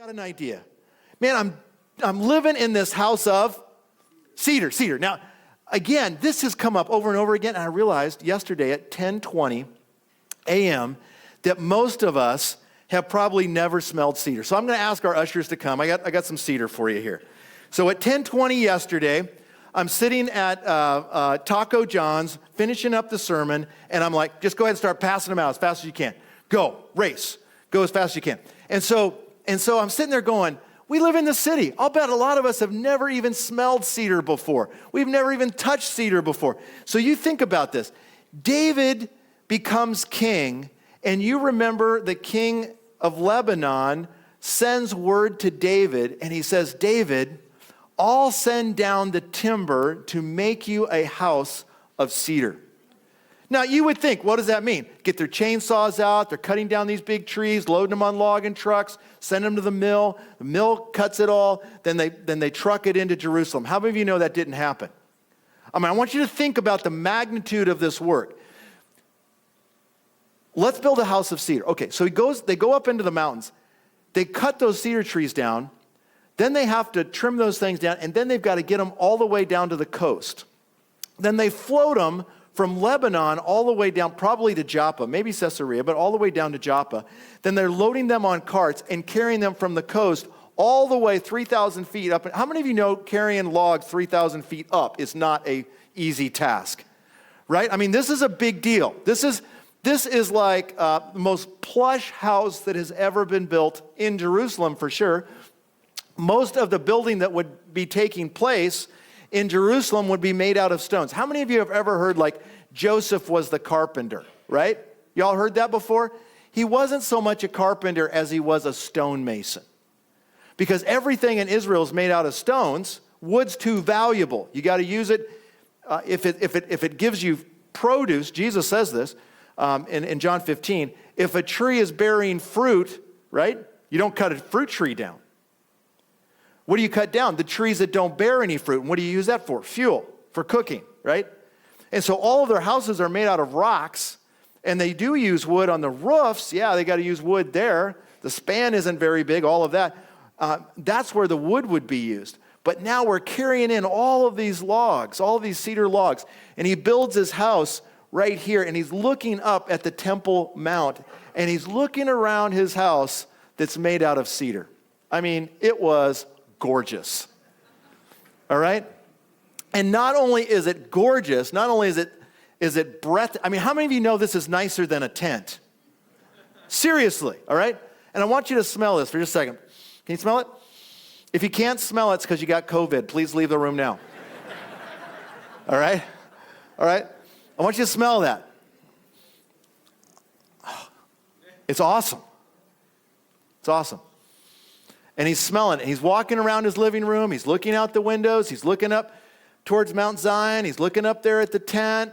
Got an idea. Man, I'm living in this house of cedar. Now, again, this has come up over and over again, and I realized yesterday at 10:20 a.m. that most of us have probably never smelled cedar. So I'm going to ask our ushers to come. I got some cedar for you here. So at 10:20 yesterday, I'm sitting at Taco John's, finishing up the sermon, and I'm like, just go ahead and start passing them out as fast as you can. Go, race, go as fast as you can. And so I'm sitting there going, we live in the city. I'll bet a lot of us have never even smelled cedar before. We've never even touched cedar before. So you think about this. David becomes king, and you remember the king of Lebanon sends word to David, and he says, David, I'll send down the timber to make you a house of cedar. Now, you would think, what does that mean? Get their chainsaws out, they're cutting down these big trees, loading them on logging trucks, send them to the mill cuts it all, then they truck it into Jerusalem. How many of you know that didn't happen? I want you to think about the magnitude of this work. Let's build a house of cedar. Okay, so they go up into the mountains, they cut those cedar trees down, then they have to trim those things down, and then they've got to get them all the way down to the coast. Then they float them from Lebanon all the way down, probably to Joppa, maybe Caesarea, but all the way down to Joppa. Then they're loading them on carts and carrying them from the coast all the way 3,000 feet up. How many of you know carrying logs 3,000 feet up is not an easy task, right? This is a big deal. This is like the most plush house that has ever been built in Jerusalem for sure. Most of the building that would be taking place in Jerusalem would be made out of stones. How many of you have ever heard like Joseph was the carpenter, right? Y'all heard that before? He wasn't so much a carpenter as he was a stonemason. Because everything in Israel is made out of stones. Wood's too valuable. You got to use it. If it gives you produce, Jesus says this in John 15, if a tree is bearing fruit, right? You don't cut a fruit tree down. What do you cut down? The trees that don't bear any fruit. And what do you use that for? Fuel, for cooking, right? And so all of their houses are made out of rocks, and they do use wood on the roofs. Yeah, they got to use wood there. The span isn't very big, all of that. That's where the wood would be used. But now we're carrying in all of these logs, all of these cedar logs, and he builds his house right here, and he's looking up at the Temple Mount, and he's looking around his house that's made out of cedar. It was gorgeous. All right? And not only is it gorgeous, not only is it breathtaking. How many of you know this is nicer than a tent? Seriously, all right? And I want you to smell this for just a second. Can you smell it? If you can't smell it, it's because you got COVID. Please leave the room now. All right? All right? I want you to smell that. It's awesome. It's awesome. And he's smelling it. He's walking around his living room. He's looking out the windows. He's looking up towards Mount Zion. He's looking up there at the tent.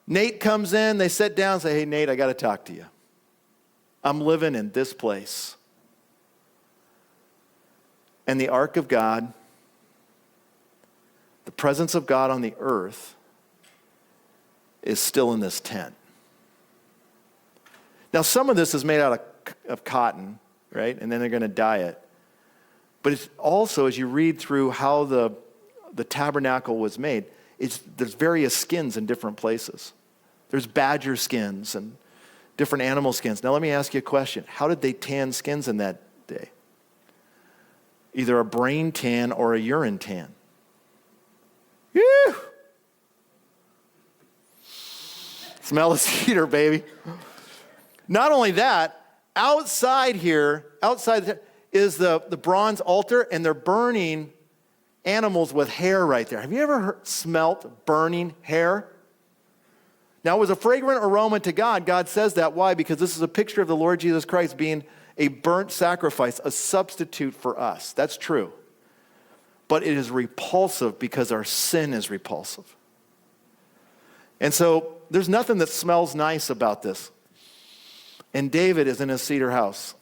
Nate comes in. They sit down and say, hey, Nate, I got to talk to you. I'm living in this place. And the ark of God, the presence of God on the earth, is still in this tent. Now, some of this is made out of cotton, right? And then they're going to dye it. But it's also, as you read through how the tabernacle was made, there's various skins in different places. There's badger skins and different animal skins. Now let me ask you a question. How did they tan skins in that day? Either a brain tan or a urine tan. Whew! Smell the cedar, baby. Not only that, outside is the bronze altar, and they're burning animals with hair right there. Have you ever smelt burning hair? Now, it was a fragrant aroma to God. God says that. Why? Because this is a picture of the Lord Jesus Christ being a burnt sacrifice, a substitute for us. That's true. But it is repulsive because our sin is repulsive. And so there's nothing that smells nice about this. And David is in his cedar house.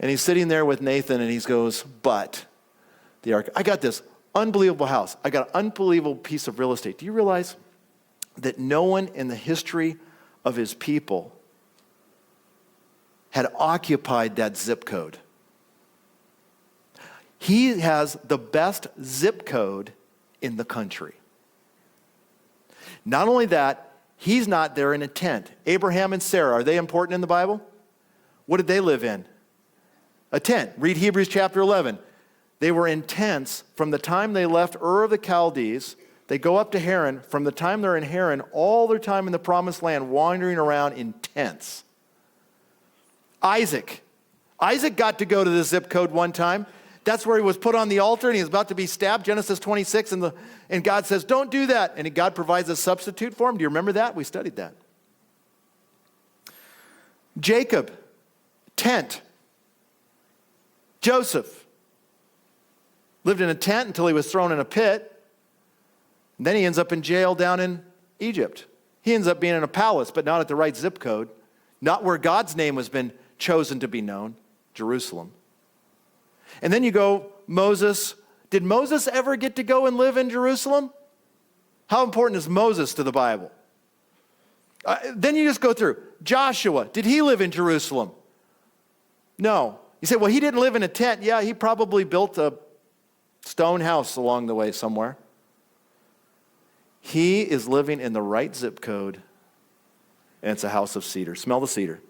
And he's sitting there with Nathan, and he goes, but the ark. I got this unbelievable house. I got an unbelievable piece of real estate. Do you realize that no one in the history of his people had occupied that zip code? He has the best zip code in the country. Not only that, he's not there in a tent. Abraham and Sarah, are they important in the Bible? What did they live in? A tent. Read Hebrews chapter 11. They were in tents from the time they left Ur of the Chaldees. They go up to Haran. From the time they're in Haran, all their time in the promised land, wandering around in tents. Isaac got to go to the zip code one time. That's where he was put on the altar and he was about to be stabbed, Genesis 26, and God says, don't do that. And God provides a substitute for him. Do you remember that? We studied that. Jacob, tent. Joseph lived in a tent until he was thrown in a pit. And then he ends up in jail down in Egypt. He ends up being in a palace, but not at the right zip code. Not where God's name has been chosen to be known, Jerusalem. And then you go, Moses. Did Moses ever get to go and live in Jerusalem? How important is Moses to the Bible? Then you just go through. Joshua, did he live in Jerusalem? No. You say, well, he didn't live in a tent. Yeah, he probably built a stone house along the way somewhere. He is living in the right zip code, and it's a house of cedar. Smell the cedar.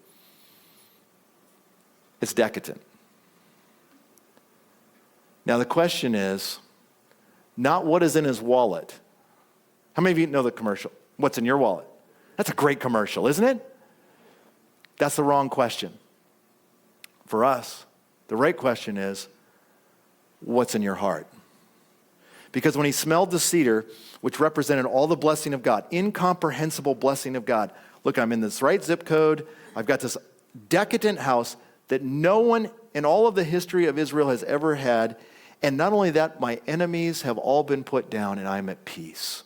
It's decadent. Now the question is, not what is in his wallet. How many of you know the commercial? What's in your wallet? That's a great commercial, isn't it? That's the wrong question. For us, the right question is, what's in your heart? Because when he smelled the cedar, which represented all the blessing of God, incomprehensible blessing of God. Look, I'm in this right zip code. I've got this decadent house that no one in all of the history of Israel has ever had. And not only that, my enemies have all been put down and I'm at peace.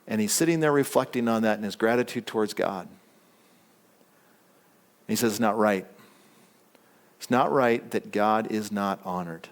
And he's sitting there reflecting on that and his gratitude towards God. And he says, it's not right. It's not right that God is not honored.